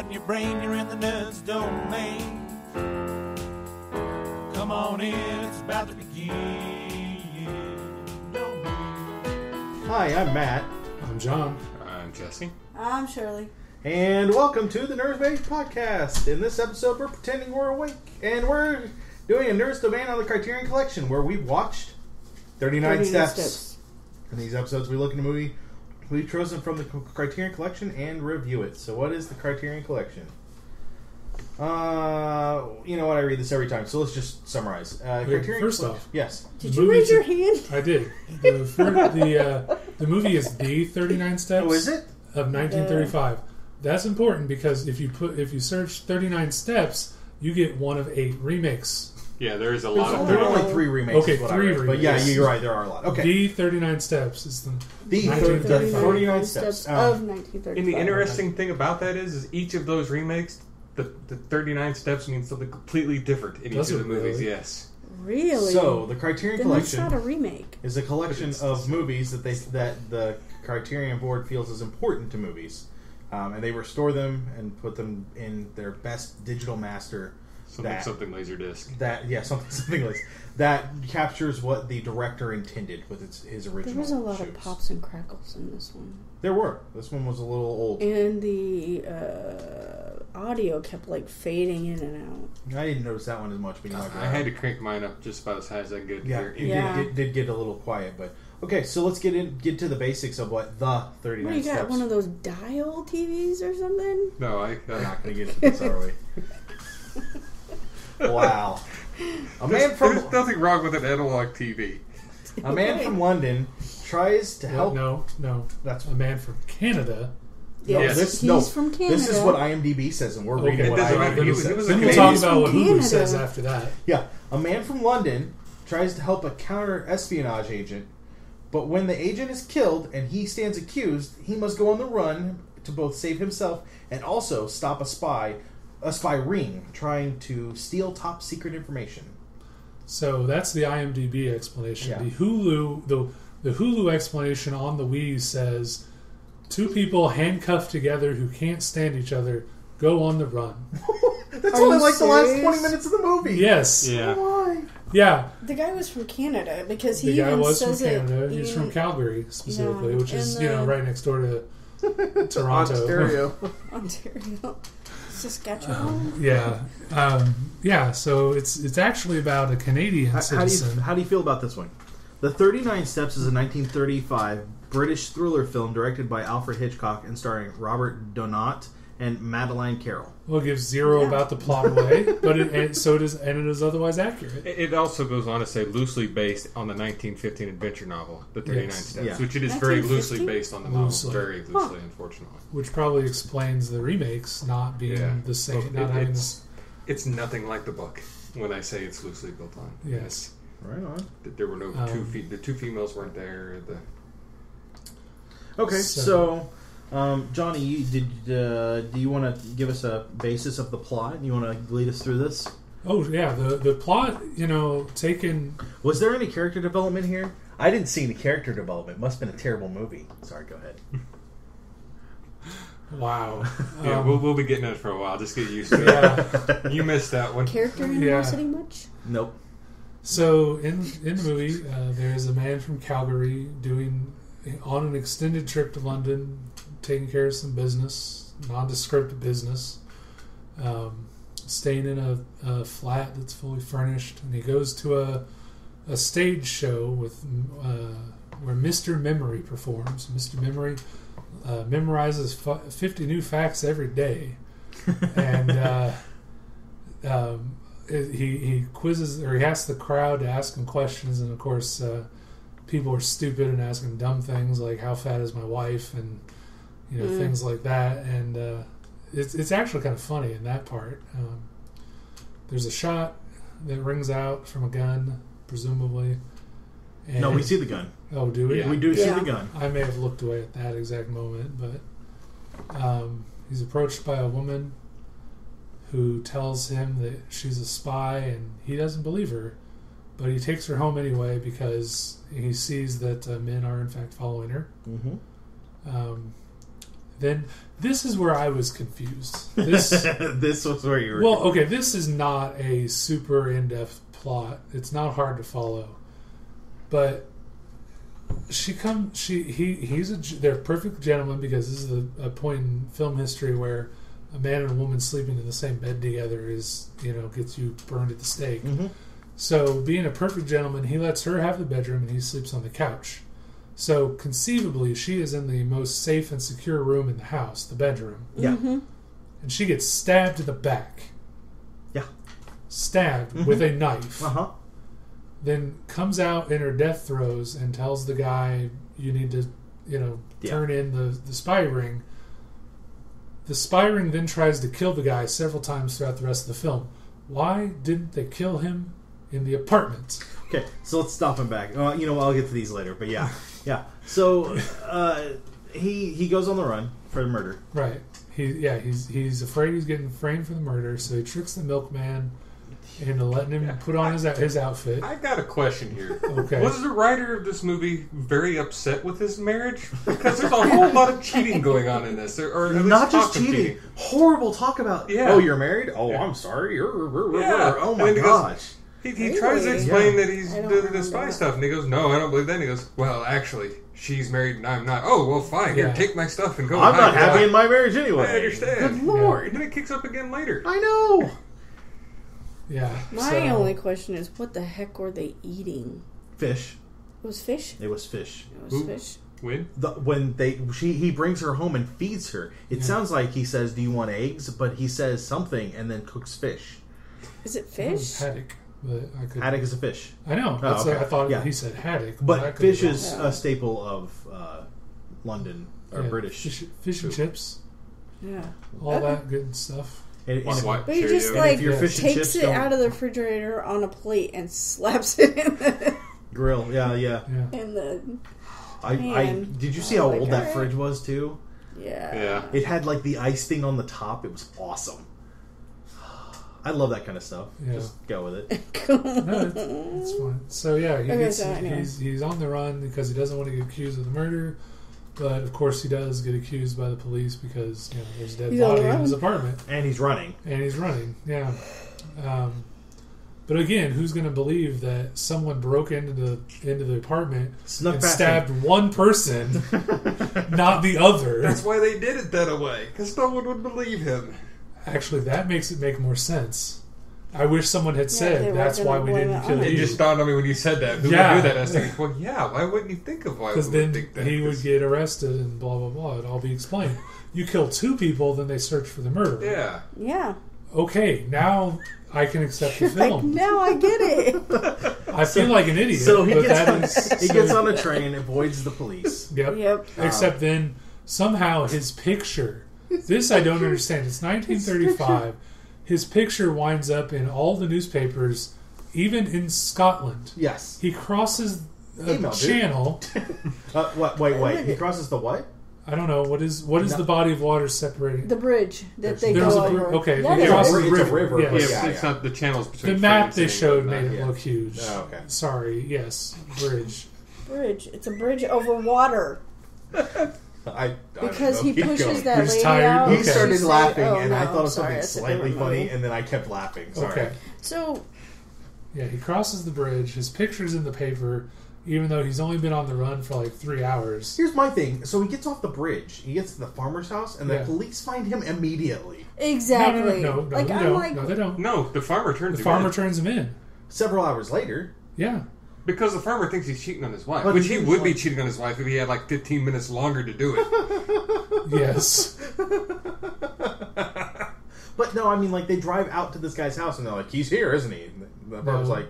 in your brain, you're in the nerds domain. Come on in, it's about to begin. Hi, I'm Matt. I'm John. I'm Jestin. I'm Shirley. And welcome to the Nerds Base Podcast. In this episode, we're pretending we're awake. And we're doing a Nerds Domain on the Criterion Collection, where we watched 39 Steps. In these episodes, we look at a movie we've chosen from the Criterion Collection and review it. So what is the Criterion Collection? You know what? I read this every time, so let's just summarize. First off, yes. Did you raise your hand? I did. The movie is The 39 Steps. Oh, is it? Of 1935. That's important because if you search 39 Steps, you get one of 8 remakes. Yeah, there is a lot of... There are only 3 remakes. Okay, 3 remakes. But yeah, you're right, there are a lot. Okay. The 39 Steps is the 39 Steps of 1935. And the interesting thing about that is each of those remakes, the 39 Steps means something completely different in each of the movies, really? Yes. Really? So, the Criterion Then Collection that's not a remake. is a collection of movies that the Criterion Board feels is important to movies. And they restore them and put them in their best digital master. Something Laserdisc. Something like that captures what the director intended with his original. There was a lot shoots. of pops and crackles in this one. There were. This one was a little old. And the audio kept fading in and out. I didn't notice that one as much. But I had to crank mine up just about as high as I could. Yeah, it did get a little quiet, but okay. So let's get to the basics of what the 39 What, you Steps. got one of those dial TVs or something? No, I'm not going to get into this, are we? Wow. There's nothing wrong with an analog TV. A man from London tries to help. No. That's a man from Canada. Yes, he's from Canada. This is what IMDb says, and we're reading what IMDb says. Then we'll talk about what Hulu says after that. Yeah. A man from London tries to help a counter-espionage agent, but when the agent is killed and he stands accused, he must go on the run to both save himself and also stop a spy ring trying to steal top-secret information. So that's the IMDb explanation. Yeah. The Hulu explanation on the Wii says 2 people handcuffed together who can't stand each other go on the run. That's only the last 20 minutes of the movie. Yes. Yeah. Why? Yeah. The guy was from Canada because The guy was from Canada. He's from Calgary specifically, which is right next door to Toronto. Ontario. Saskatchewan. So it's actually about a Canadian citizen. How do you feel about this one? The 39 Steps is a 1935 British thriller film directed by Alfred Hitchcock and starring Robert Donat and Madeleine Carroll. Well, it gives zero about the plot away, but it is otherwise accurate. It also goes on to say loosely based on the 1915 adventure novel, The 39 Steps, which it is very loosely based on the novel. Very loosely, unfortunately. Which probably explains the remakes not being the same. It's nothing like the book when I say it's loosely built on. Yes. Right on. There were no the 2 females weren't there. Okay, so Johnny, do you want to give us a basis of the plot? You want to lead us through this? Oh yeah, the plot. Taken. Was there any character development here? I didn't see any character development. Must have been a terrible movie. Sorry, go ahead. Wow. Yeah, we'll be getting it for a while. Just get used to it. Yeah. You missed that one. Character animosity much? Nope. So in the movie, there's a man from Calgary on an extended trip to London, taking care of some business, nondescript business, staying in a flat that's fully furnished, and he goes to a stage show where Mr. Memory performs. Mr. Memory memorizes 50 new facts every day, and he quizzes, or he asks the crowd to ask him questions, and of course people are stupid and asking dumb things like how fat is my wife, and things like that, and it's actually kind of funny in that part. There's a shot that rings out from a gun, presumably. And no, we see the gun. Oh, do we? Yeah. We do see the gun. I may have looked away at that exact moment, but he's approached by a woman who tells him that she's a spy, and he doesn't believe her, but he takes her home anyway because he sees that men are in fact following her. Mm-hmm. Then this is where I was confused. This was where you were. Well, okay, this is not a super in-depth plot. It's not hard to follow, but they're perfect gentlemen because this is a point in film history where a man and a woman sleeping in the same bed together gets you burned at the stake. Mm-hmm. So, being a perfect gentleman, he lets her have the bedroom and he sleeps on the couch. So, conceivably, she is in the most safe and secure room in the house, the bedroom. Yeah. Mm-hmm. And she gets stabbed to the back. Yeah. Stabbed with a knife. Uh-huh. Then comes out in her death throes and tells the guy, you need to, turn in the spy ring. The spy ring then tries to kill the guy several times throughout the rest of the film. Why didn't they kill him in the apartment? Okay, so let's stop him back. I'll get to these later, but yeah. So he goes on the run for the murder. Right. He's afraid he's getting framed for the murder, so he tricks the milkman into letting him put on his outfit. I got a question here. Okay. Was the writer of this movie very upset with his marriage? Because there's a whole lot of cheating going on in this. Or at least not just talk of cheating. Horrible talk about, oh, you're married? Oh, I'm sorry. Oh, my gosh. He tries to explain that he's doing the spy stuff, and he goes, no, I don't believe that. And he goes, well, actually, she's married and I'm not. Oh, well, fine. Here, take my stuff and go. I'm not happy in my marriage anyway. I understand. Good Lord. And then it kicks up again later. I know. Yeah. My only question is, what the heck were they eating? Fish. It was fish? It was fish. It was fish? When? He brings her home and feeds her. It sounds like he says, do you want eggs? But he says something and then cooks fish. Is it fish? Haddock. Haddock is a fish. I know. Oh, okay. I thought he said haddock. But fish is a staple of London or British. Fish and chips. Yeah. All that good stuff. But he just takes it out of the refrigerator on a plate and slaps it in the grill. Yeah. In the did you see how old that fridge was too? Yeah. It had like the ice thing on the top. It was awesome. I love that kind of stuff. Yeah. Just go with it. No, it's fine. So he's on the run because he doesn't want to get accused of the murder. But of course he does get accused by the police because there's a dead body in his apartment. And he's running. Yeah. But again, who's going to believe that someone broke into the apartment and stabbed one person, not the other? That's why they did it that way, because no one would believe him. Actually, that makes it make more sense. I wish someone had said that's why we didn't kill you. It just dawned on me when you said that. Who would do that? I was thinking, well, why wouldn't you think of why? Because then he would get arrested and blah, blah, blah. It'd all be explained. You kill two people, then they search for the murderer. Yeah. Okay, now I can accept the film. Now I get it. I feel like an idiot. So he gets on a train, avoids the police. Yep. Except then somehow his picture... This I don't understand. It's 1935. His picture winds up in all the newspapers, even in Scotland. Yes. He crosses a channel. Wait. He crosses the what? I don't know. What is the body of water separating? The bridge that they go over. Okay. He crosses the river. It's not the channels between the map they showed made it look huge. Oh, okay. Sorry. Yes. Bridge. It's a bridge over water. Because he pushes that He's lady tired. out. He started laughing, and I thought of something slightly funny, and then I kept laughing. Sorry. Okay. So... Yeah, he crosses the bridge. His picture's in the paper, even though he's only been on the run for like 3 hours. Here's my thing. So he gets off the bridge. He gets to the farmer's house, and the police find him immediately. Exactly. No, they don't. No, they don't. No, the farmer turns him in. Several hours later. Yeah. Because the farmer thinks he's cheating on his wife. Which he would be cheating on his wife if he had like 15 minutes longer to do it. Yes. But no, I mean, like, they drive out to this guy's house and they're like, he's here, isn't he? And the farmer's like,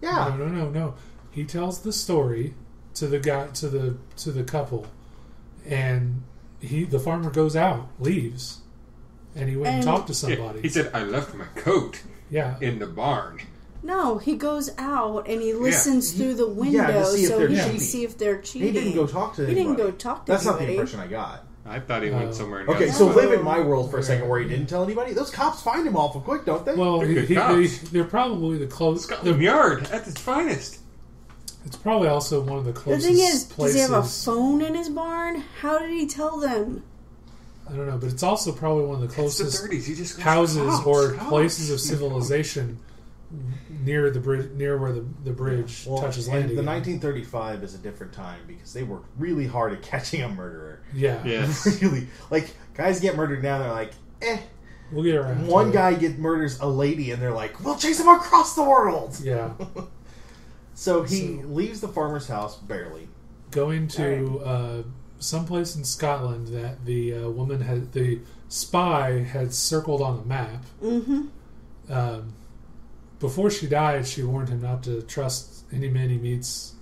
yeah. No. He tells the story to the guy, to the couple, and the farmer goes out, leaves, and he went and talked to somebody. He said, I left my coat in the barn. No, he goes out and he listens through the window so he can see if they're cheating. He didn't go talk to anybody. He didn't go talk to That's anybody. not the impression I got. I thought he went somewhere and okay, so live in my world for a second where he didn't tell anybody. Those cops find him awful quick, don't they? Well, they're probably the closest. Scotland Yard at its finest. It's probably also one of the closest places. The thing is, places. does he have a phone in his barn? How did he tell them? I don't know, but it's also probably one of the closest the 30s. You just houses or places of civilization near the bridge, near where the bridge touches land. The 1935 is a different time because they worked really hard at catching a murderer. Yeah, yes. Really, like guys get murdered now. They're like, we'll get around. One guy murders a lady, and they're like, we'll chase him across the world. Yeah. So he leaves the farmer's house barely, going to someplace in Scotland that the the spy had circled on the map. Mm-hmm. Before she died, she warned him not to trust any men he meets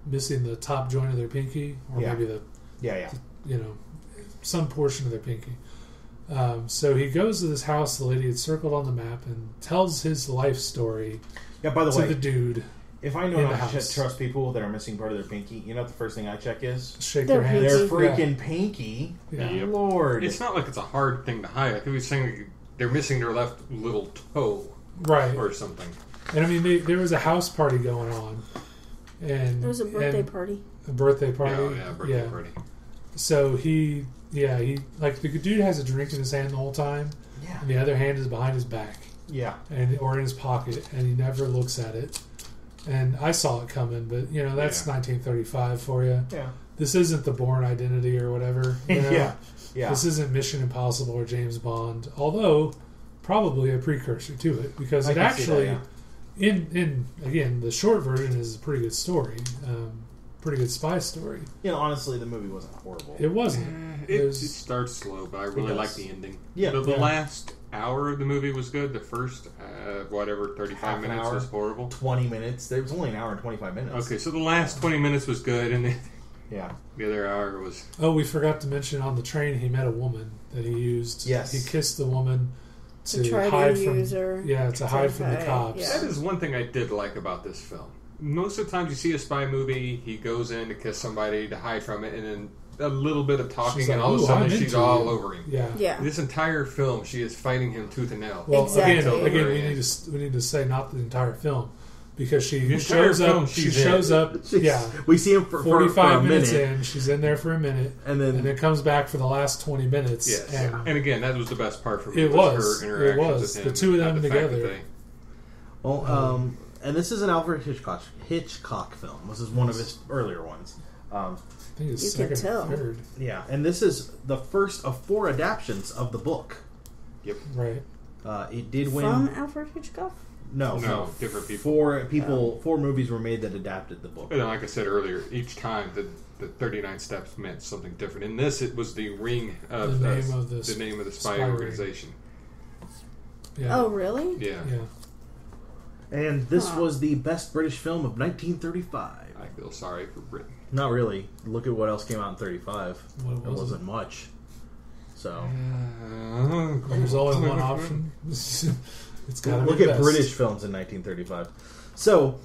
missing the top joint of their pinky, or maybe the some portion of their pinky. So he goes to this house the lady had circled on the map and tells his life story. Yeah, by the way, the dude. If I know not to trust people that are missing part of their pinky, you know what the first thing I check is? Shake their hands. Their freaking pinky. Yeah. Lord. It's not like it's a hard thing to hide. Like he was saying, they're missing their left little toe. Right. Or something. And I mean, there was a house party going on. And there was a birthday party. A birthday party? Birthday party. So he like, the dude has a drink in his hand the whole time. Yeah. And the other hand is behind his back. Yeah. Or in his pocket. And he never looks at it. And I saw it coming, but, that's 1935 for you. Yeah. This isn't the Bourne Identity or whatever. Yeah. This isn't Mission Impossible or James Bond. Although, probably a precursor to it. Because it actually, in again, the short version is a pretty good story. Pretty good spy story. Honestly, the movie wasn't horrible. It wasn't. It starts slow, but I really like the ending. Yeah. The last hour of the movie was good. The first, 35 minutes was horrible. 20 minutes. There was only an hour and 25 minutes. Okay, so the last 20 minutes was good, and the other hour was... Oh, we forgot to mention on the train he met a woman that he used. Yes. He kissed the woman to try hide to from... use her. Yeah, to hide from the cops. Yeah. That is one thing I did like about this film. Most of the times you see a spy movie, he goes in to kiss somebody to hide from it, and then a little bit of talking, like, and all of a sudden she's all you. over him. Yeah. This entire film, she is fighting him tooth and nail. Well, exactly. again, we need to say not the entire film, because she shows up. She shows up. Yeah, we see him for 45 a minutes minute. in. She's in there for a minute, and then comes back for the last 20 minutes. Yes, and again, that was the best part for me. It was. Her interactions with him, the two of them together. Well, and this is an Alfred Hitchcock film. This is one of his earlier ones. I think it's you second can tell. or third. Yeah, and this is the first of 4 adaptions of the book. Yep. Right. It did win From Alfred Hitchcock? No, different people. 4 movies were made that adapted the book. And like I said earlier, each time the 39 steps meant something different. In this, it was the ring of the name of the spy organization. Yeah. Oh, really? Yeah. And this was the best British film of 1935. I feel sorry for Britain. Not really. Look at what else came out in 35. What it wasn't much. So there's only one option. It's got to look at British films in 1935. So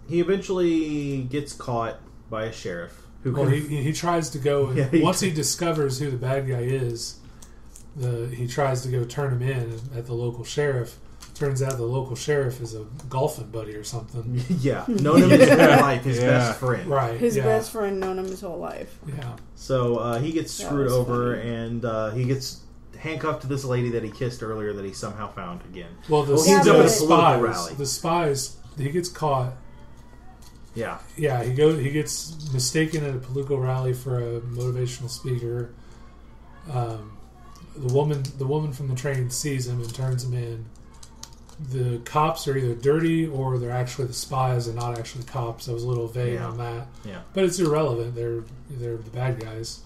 he eventually gets caught by a sheriff. He tries to go once he discovers who the bad guy is. He tries to go turn him in at the local sheriff. Turns out the local sheriff is a golfing buddy or something. Yeah, known him his whole life, his best friend. Right, his best friend known him his whole life. Yeah. So he gets screwed over, and he gets handcuffed to this lady that he kissed earlier that he somehow found again. Well, the spies, he gets caught. Yeah. Yeah, he gets mistaken at a political rally for a motivational speaker. The woman from the train sees him and turns him in. The cops are either dirty or they're actually the spies and not actually cops. I was a little vague on that. Yeah. But it's irrelevant. They're the bad guys.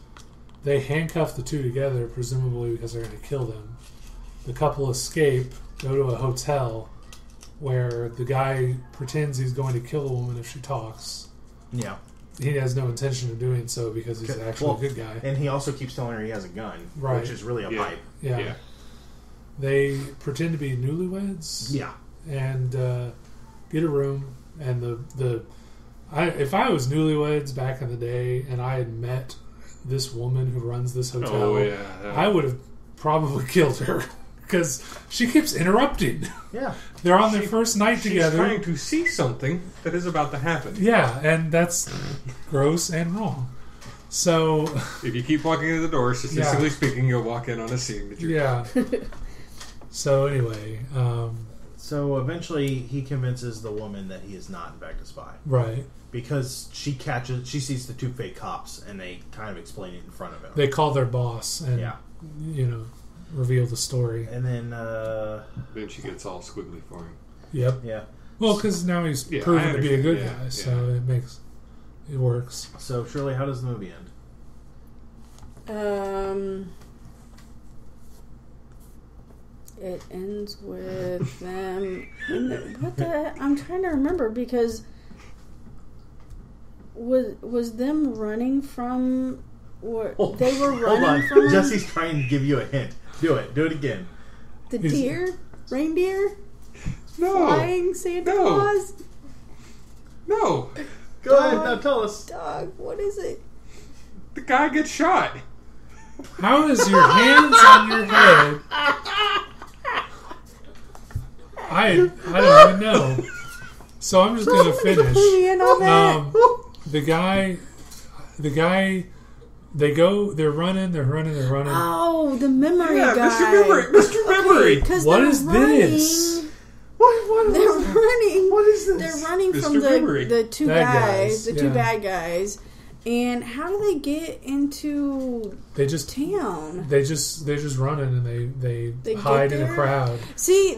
They handcuff the two together, presumably because they're going to kill them. The couple escape, go to a hotel where the guy pretends he's going to kill the woman if she talks. Yeah. He has no intention of doing so because he's actually a good guy. And he also keeps telling her he has a gun, which is really a pipe. Yeah. They pretend to be newlyweds. Yeah. And get a room. And if I was newlyweds back in the day and I had met this woman who runs this hotel, I would have probably killed her because she keeps interrupting. Yeah. They're on their first night together. She's trying to see something that is about to happen. Yeah, and that's gross and wrong. So if you keep walking into the door, statistically speaking, you'll walk in on a signature. Yeah. So anyway, so eventually he convinces the woman that he is not in fact a spy, right? Because she sees the 2 fake cops, and they kind of explain it in front of him. They call their boss, and reveal the story, and then she gets all squiggly for him. Yep. Yeah. Well, because now he's proven to be a good guy, so it works. So, Shirley, how does the movie end? It ends with them. I'm trying to remember, because was them running from what they were running hold on. from? Jesse's trying to give you a hint. Do it again. The deer, reindeer, no, flying Santa Claus. No. Go ahead, now tell us. Dog, what is it? The guy gets shot. How is your hands on your head? I don't even know. So I'm just gonna finish. The guy. They're running. Oh, the memory guy. Mr. Memory. What is this? They're running. What is this? They're running Mr. from the 2 guys, the 2 bad guys. And how do they get into town? They're just running, and they hide in a crowd. See,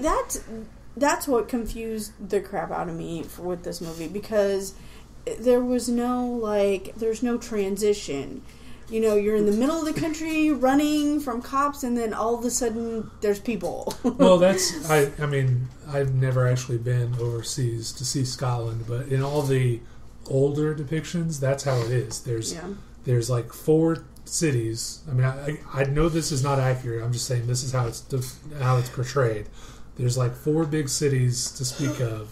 that's what confused the crap out of me with this movie, because there's no transition. You're in the middle of the country running from cops, and then all of a sudden there's people. Well, I mean, I've never actually been overseas to see Scotland, but in all the older depictions, that's how it is. There's like 4 cities. I mean, I know this is not accurate. I'm just saying this is how it's portrayed. There's like 4 big cities to speak of.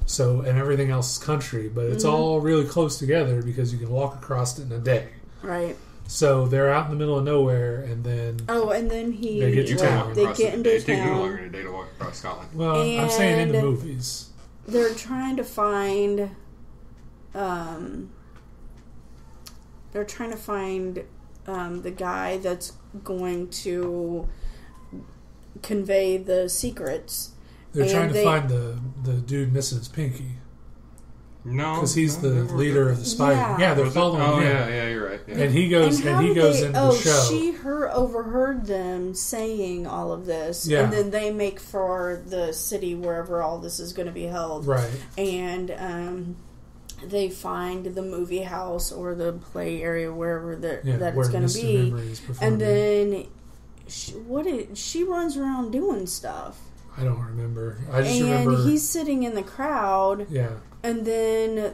So, and everything else is country, but it's all really close together because you can walk across it in a day. Right. So they're out in the middle of nowhere, and then they get to town. They get into It takes you town. longer than a day to walk across Scotland. Well, I'm saying in the movies. They're trying to find. The guy that's going to convey the secrets. They're trying to find the dude missing his pinky. No, because he's the leader of the spy. Yeah, they're following him. Yeah, you're right. Yeah. And he goes into the show. She overheard them saying all of this, and then they make for the city wherever all this is going to be held. Right. And they find the movie house or the play area wherever that it's going to be, and then she runs around doing stuff. I don't remember. I just remember. And he's sitting in the crowd. Yeah. And then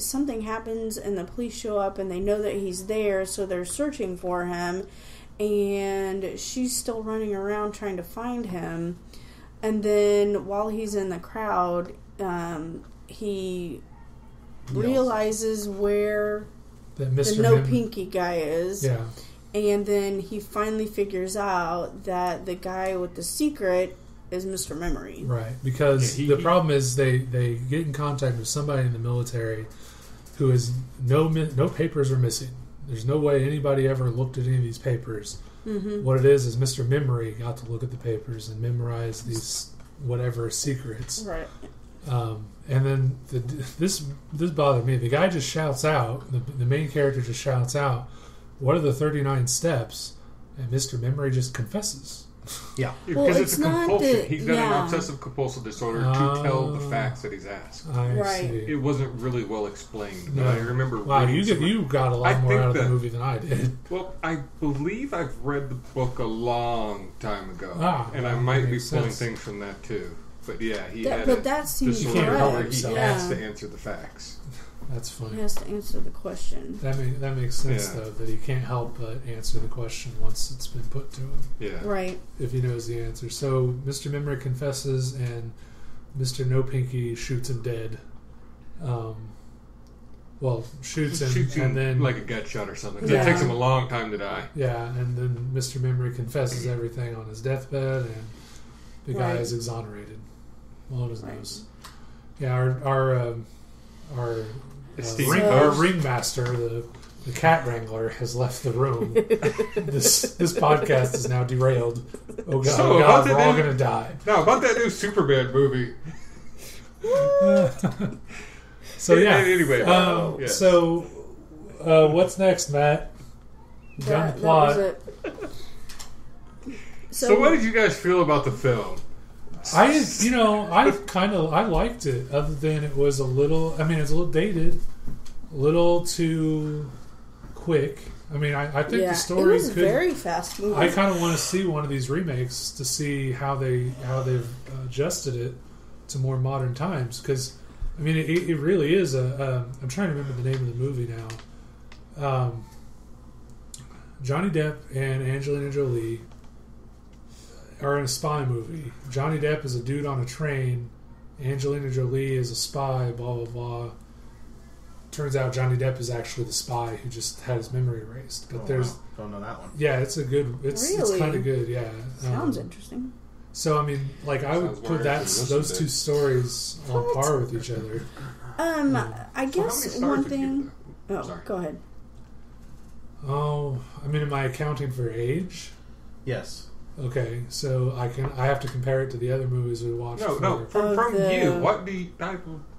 something happens, and the police show up, and they know that he's there, so they're searching for him. And she's still running around trying to find him. And then while he's in the crowd, he realizes where the no pinky guy is. Yeah. And then he finally figures out that the guy with the secret is Mr. Memory. Right, because the problem is they get in contact with somebody in the military who is no papers are missing. There's no way anybody ever looked at any of these papers. Mm-hmm. What it is Mr. Memory got to look at the papers and memorize these whatever secrets. Right. And then this bothered me. The guy just shouts out, the main character just shouts out, what are the 39 steps? And Mr. Memory just confesses. Yeah. Because it's a compulsion. He's got an obsessive compulsive disorder to tell the facts that he's asked. I see. It wasn't really well explained, but No. I remember Wow, you got a lot more out of the movie than I did. Well, I believe I've read the book a long time ago. And I that might be makes pulling sense. things from that too. But yeah, he had but that seems disorder where correct. he has to answer the facts. That's funny. He has to answer the question. That makes sense, though, that he can't help but answer the question once it's been put to him. Yeah. Right. If he knows the answer. So, Mr. Memory confesses, and Mr. No Pinky shoots him dead. Shoots him, and then... like a gut shot or something. Yeah. It takes him a long time to die. Yeah, and then Mr. Memory confesses everything on his deathbed, and the guy is exonerated. Well, on his nose. Yeah, our ringmaster, The cat wrangler has left the room. This podcast is now derailed. Oh God, we're all gonna die. No, about that new Superman movie. So yeah. Anyway. Yes. So what's next, Matt? Got the plot. That was it. So what did you guys feel about the film? I liked it. Other than it was a little. I mean, it's a little dated, a little too quick. I mean, I think the story it was very fast moving. I kind of want to see one of these remakes to see how they've adjusted it to more modern times. Because I mean, it really is I'm trying to remember the name of the movie now. Johnny Depp and Angelina Jolie are in a spy movie. Johnny Depp is a dude on a train. Angelina Jolie is a spy. Blah blah blah. Turns out Johnny Depp is actually the spy who just had his memory erased. But don't know that one. Yeah, it's a good. It's kind of good. Yeah, sounds interesting. So I mean, like I would put those two stories on par with each other. I guess one thing. Sorry. Go ahead. Oh, I mean, am I accounting for age? Yes. Okay, so I have to compare it to the other movies we watched. No, from you. What do you...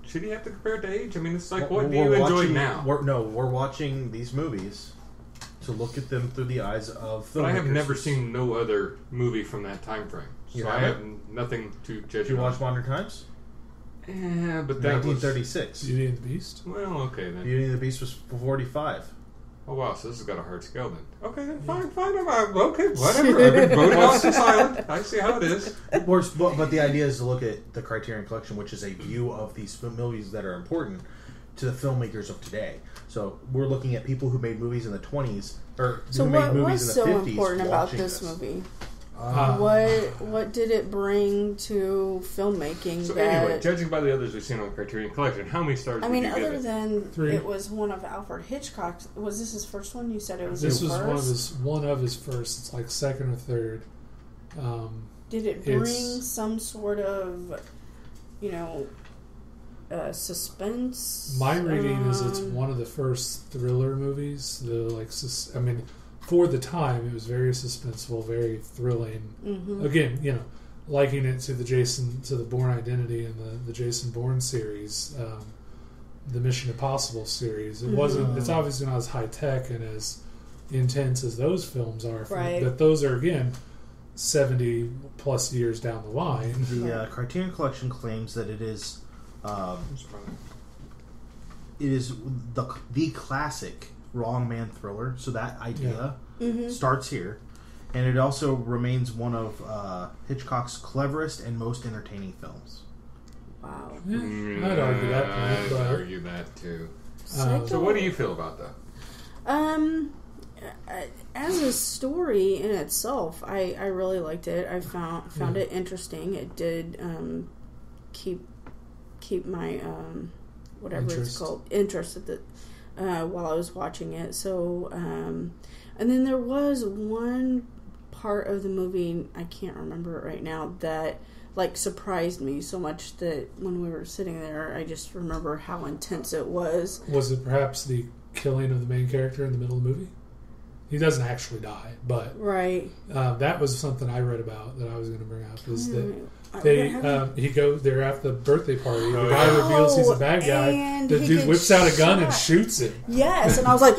Should you have to compare it to age? I mean, it's like, what do you enjoy now? We're watching these movies to look at them through the eyes of filmmakers. But I have never seen no other movie from that time frame. So I have nothing to judge. Did you watch Modern Times? Yeah, but that 1936. Beauty and the Beast? Well, okay then. Beauty and the Beast was 45. Oh wow, so this has got a hard scale then. Okay, then fine. Okay, whatever. I've been voted off to silent. I see how it is. But the idea is to look at the Criterion Collection, which is a view of these movies that are important to the filmmakers of today. So we're looking at people who made movies in the 20s, or who made movies in the 50s. So what's so important about this movie? What did it bring to filmmaking? So anyway, judging by the others we've seen on Criterion Collection, how many stars would you give it? Other than 3. it was one of Alfred Hitchcock's. Was this his first one? You said it was This his was first? one of his first. It's like second or third. Did it bring some sort of, suspense? My reading is it's one of the first thriller movies. For the time, it was very suspenseful, very thrilling. Mm-hmm. Again, liking it to the Bourne Identity and the Jason Bourne series, the Mission Impossible series. It wasn't. It's obviously not as high tech and as intense as those films are. Right. But those are 70 plus years down the line. The Criterion Collection claims that it is the classic wrong man thriller. So that idea starts here, and it also remains one of Hitchcock's cleverest and most entertaining films. Wow. Yeah, I'd argue that. I'd argue that too. So what do you feel about that? As a story in itself, I really liked it. I found it interesting. It did keep my it's called interest at the while I was watching it. So and then there was one part of the movie, I can't remember it right now, that surprised me so much that when we were sitting there, I just remember how intense it was. Was it perhaps the killing of the main character in the middle of the movie? He doesn't actually die, but right. That was something I read about that I was going to bring up. Is that they're at the birthday party. The guy reveals he's a bad guy. The dude whips out a gun and shoots him. Yes, and I was like,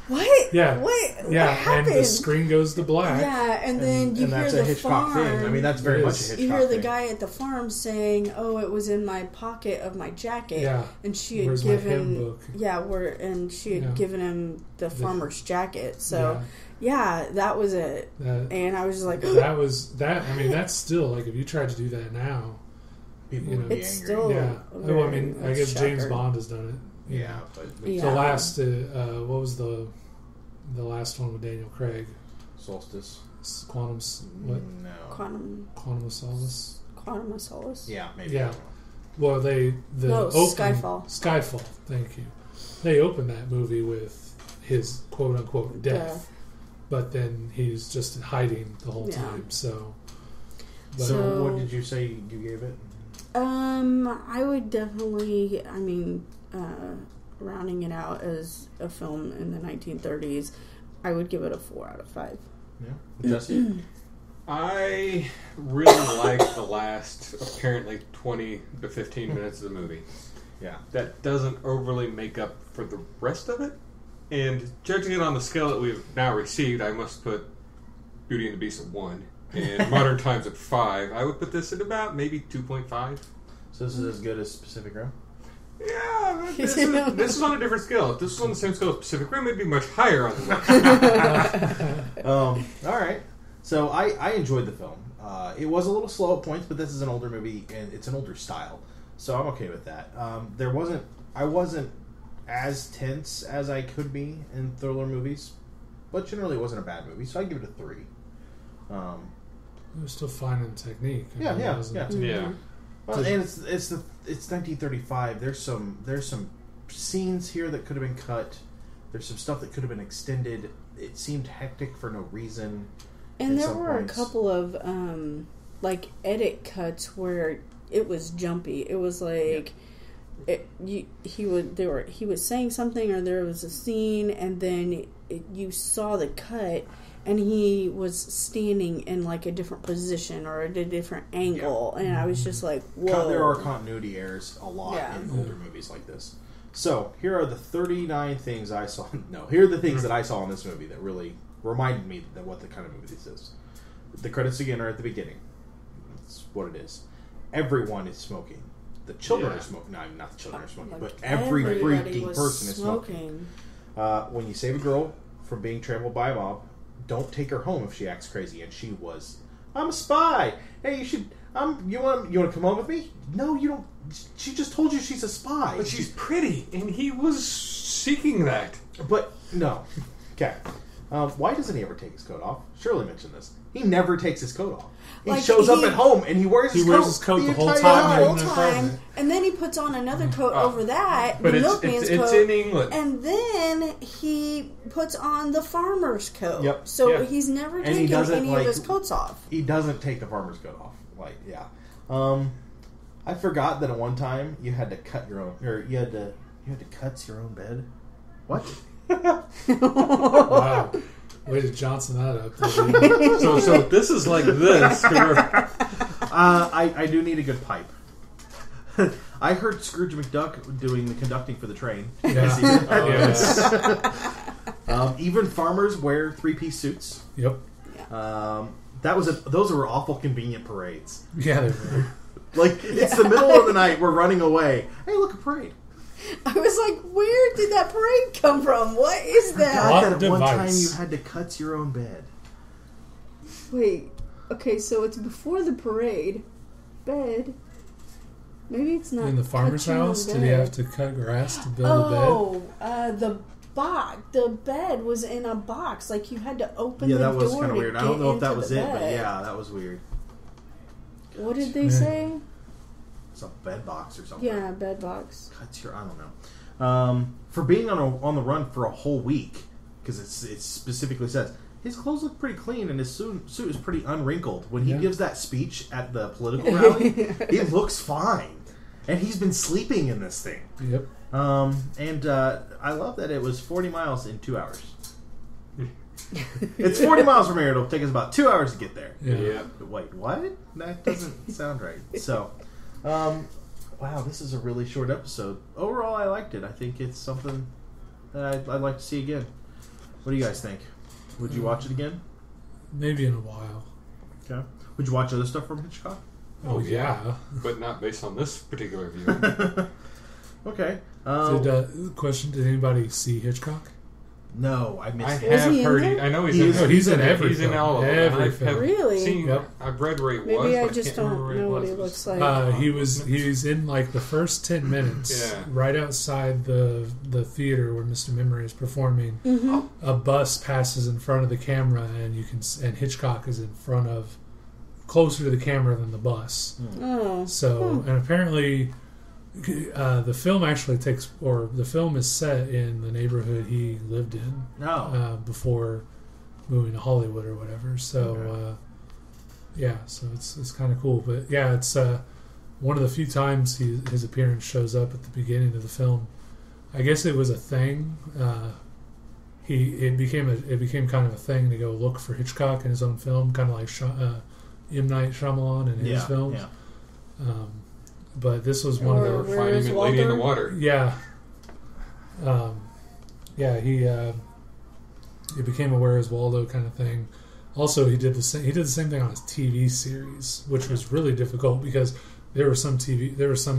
"What? Yeah, what? Yeah, what happened?" And the screen goes to black. Yeah, and then you hear that's the a Hitchcock farm. thing. I mean, that's very much a Hitchcock thing. You hear the guy at the farm saying, "Oh, it was in my pocket of my jacket." Yeah, and she had given him the farmer's jacket. So. Yeah, that was it. And I was just like... that was... that. I mean, that's still... if you tried to do that now... People would be it's angry. Still... Yeah. Well, I mean, I guess James Bond has done it. Yeah, but... The last... what was the last one with Daniel Craig? Solstice. Quantum... What? No. Quantum of Solace? Quantum of Solace? Yeah, maybe. Yeah. Well, Skyfall. Skyfall, thank you. They opened that movie with his quote-unquote death. But then he's just hiding the whole time. So what did you say you gave it? I would definitely. I mean, rounding it out as a film in the 1930s, I would give it a 4 out of 5. Yeah. Jesse? I really like the last, apparently, 20 to 15 minutes of the movie. Yeah. That doesn't overly make up for the rest of it. And judging it on the scale that we've now received, I must put Beauty and the Beast at 1 and Modern Times at 5. I would put this at about maybe 2.5. So this is as good as Pacific Rim? Yeah, this is on a different scale. If this was on the same scale as Pacific Rim, it'd be much higher on the list. All right. So I enjoyed the film. It was a little slow at points, but this is an older movie and it's an older style, so I'm okay with that. I wasn't as tense as I could be in thriller movies, but generally it wasn't a bad movie, so I give it a 3. It was still fine in technique. Yeah. Well, and it's 1935. There's some scenes here that could have been cut. There's some stuff that could have been extended. It seemed hectic for no reason. And there were a couple of edit cuts where it was jumpy. It was like he was saying something, or there was a scene, and then you saw the cut, and he was standing in like a different position or at a different angle, and I was just like, whoa. There are continuity errors a lot in older movies like this. So here are the 39 things I saw. No, here are the things that I saw in this movie that really reminded me of what the kind of movie this is. The credits again are at the beginning. That's what it is. Everyone is smoking. The children are smoking. No, not the children are smoking, but every freaking person is smoking. When you save a girl from being trampled by a mob, don't take her home if she acts crazy. And she was, I'm a spy. Hey, you should. You want to come home with me? No, you don't. She just told you she's a spy. But she's pretty, and he was seeking that. But no. Okay. Why doesn't he ever take his coat off? Shirley mentioned this. He never takes his coat off. He shows up at home and he wears his coat the whole time. And then he puts on another coat over that, but the milkman's coat. It's in England. And then he puts on the farmer's coat. Yep. So he's never taken any of his coats off. He doesn't take the farmer's coat off. I forgot that at one time you had to cut your own, or you had to cut your own bed. What? Wow. Way to Johnson that up. So this is like this. I do need a good pipe. I heard Scrooge McDuck doing the conducting for the train. Yes. Even farmers wear 3-piece suits. Yep. Those were awful convenient parades. Yeah, they were. It's the middle of the night. We're running away. Hey, look, a parade. I was like, where did that parade come from? What is that? I thought at one time you had to cut your own bed. Wait. Okay, so it's before the parade. Bed. Maybe it's not. In the farmer's house? Did he have to cut grass to build a bed? Oh, the box. The bed was in a box. Like you had to open the door. Yeah, that was kind of weird. I don't know if that was it, bed. but yeah, that was weird. What did they say? It's a bed box or something. Yeah, bed box. Cuts your, I don't know. For being on the run for a whole week, because it specifically says his clothes look pretty clean and his suit is pretty unwrinkled. When he gives that speech at the political rally, he looks fine, and he's been sleeping in this thing. Yep. And I love that it was 40 miles in 2 hours. It's 40 miles from here. It'll take us about 2 hours to get there. Yeah. Wait, what? That doesn't sound right. So. Wow, this is a really short episode. Overall, I liked it. I think it's something that I'd like to see again. What do you guys think? Would you watch it again? Maybe in a while. Okay. Would you watch other stuff from Hitchcock? Oh, yeah. But not based on this particular viewing. Okay. Question, did anybody see Hitchcock? No, I missed it. I have heard. I know he's in every He's film. in all of Every them. film. Really? I've read where he was. Maybe I but just can't don't remember know what he looks like. He was in like the first 10 minutes, right outside the theater where Mr. Memory is performing. Mm-hmm. A bus passes in front of the camera, and Hitchcock is in front of, closer to the camera than the bus. Oh. So, and apparently, the film actually the film is set in the neighborhood he lived in before moving to Hollywood or whatever. So, so it's kind of cool. But yeah, it's one of the few times his appearance shows up at the beginning of the film. I guess it was a thing. It became kind of a thing to go look for Hitchcock in his own film, kind of like M. Night Shyamalan in his films. Yeah. But this was one of the Finding him in Lady in the Water. Yeah. It became a Where Is Waldo kind of thing. Also, he did the same thing on his TV series, which was really difficult because there were some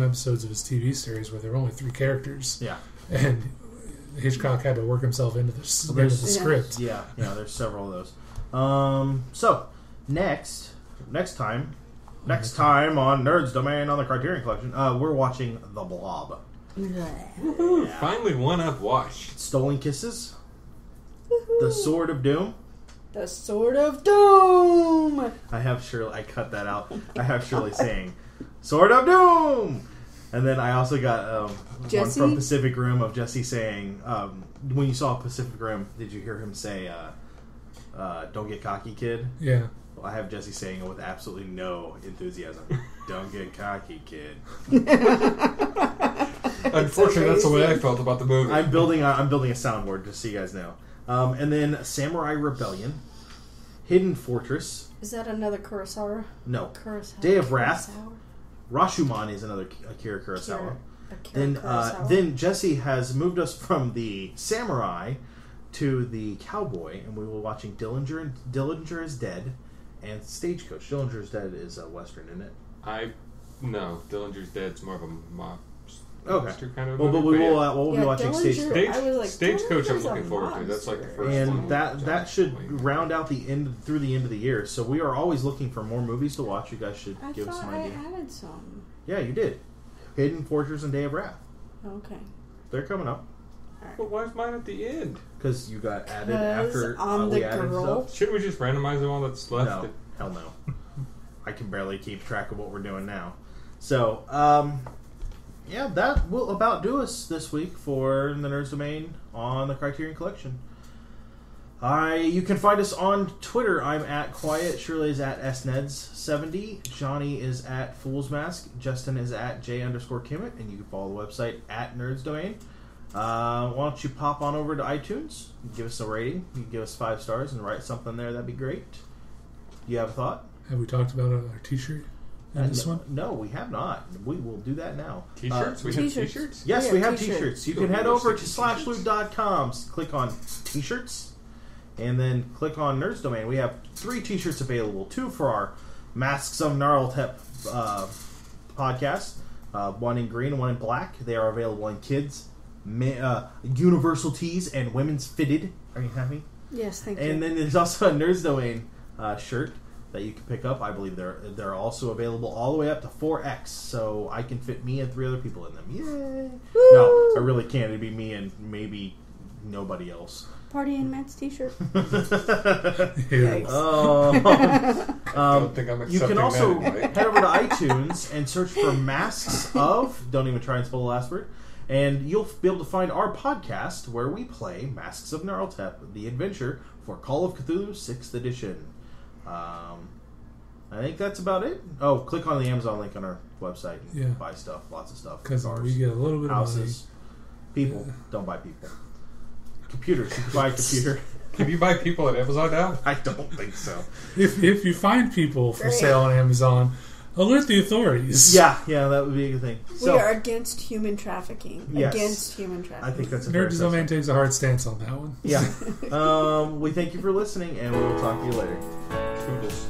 episodes of his TV series where there were only 3 characters. Yeah. And Hitchcock had to work himself into the script. Yeah, there's several of those. So next time on Nerds Domain on the Criterion Collection, we're watching The Blob. Woohoo! Yeah. Finally one I've watched. Stolen Kisses. The Sword of Doom. The Sword of Doom! I have Shirley, I cut that out. I have Shirley saying, Sword of Doom! And then I also got one from Pacific Rim of Jesse saying, when you saw Pacific Rim, did you hear him say, don't get cocky, kid? Yeah. Well, I have Jesse saying it with absolutely no enthusiasm. Don't get cocky, kid. Unfortunately, that's the way I felt about the movie. I'm building a soundboard, just so you guys know. And then Samurai Rebellion, Hidden Fortress. Is that another Kurosawa? No. Kurosawa. Day of Wrath. Rashomon is another Akira Kurosawa. Then Jesse has moved us from the samurai to the cowboy, and we were watching Dillinger is Dead and Stagecoach. Dillinger is Dead is a western, isn't it? No, Dillinger's Dead's more of a mob. Okay. Kind of Well, we'll be watching Stagecoach. Stagecoach I'm looking forward to. That's like the first and one. that should round out the end of the year. So we are always looking for more movies to watch. You guys should give us some idea. I added some. Yeah, you did. Hidden Fortress and Day of Wrath. Okay. They're coming up. But why is mine at the end? Because you got added after we added stuff. Shouldn't we just randomize the one that's left? No. Hell no. I can barely keep track of what we're doing now. So, yeah, that will about do us this week for the Nerds Domain on the Criterion Collection. You can find us on Twitter. I'm at Quiet. Shirley is at SNEDS70. Johnny is at Fool's Mask. Justin is at J_Kimmett. And you can follow the website at Nerds Domain. Why don't you pop on over to iTunes, give us a rating, you can give us 5 stars and write something there, that'd be great. Do you have a thought? Have we talked about our t-shirt in this one? No, we have not. We will do that now. T-shirts? We have t-shirts? Yes, we have t-shirts. You can head over to slashloot.com, click on t-shirts, and then click on Nerds Domain. We have 3 t-shirts available, 2 for our Masks of Gnarltep podcast, one in green and one in black. They are available in kids, universal tees, and women's fitted. Are you happy? Yes, thank you. And then there's also a Nerds Domain shirt that you can pick up. I believe they're also available all the way up to 4X, so I can fit me and 3 other people in them. Yay! Woo! No, I really can't. It'd be me and maybe nobody else. Party in Matt's t-shirt. Thanks. Don't think I'm accepting you can also that invite. head over to iTunes and search for Masks of, don't even try and spell the last word, and you'll be able to find our podcast where we play Masks of Gnarltep, the adventure for Call of Cthulhu 6th edition. I think that's about it. Oh, click on the Amazon link on our website and buy stuff, lots of stuff. Because we get a little bit houses. of money. People, don't buy people. Computers, you can buy a computer. Can you buy people at Amazon now? I don't think so. If you find people for sale on Amazon, alert the authorities. Yeah, that would be a good thing. We are against human trafficking. Yes. Against human trafficking. I think that's a fair Nerds Domain takes a hard stance on that one. Yeah. We thank you for listening, and we will talk to you later. Toodles.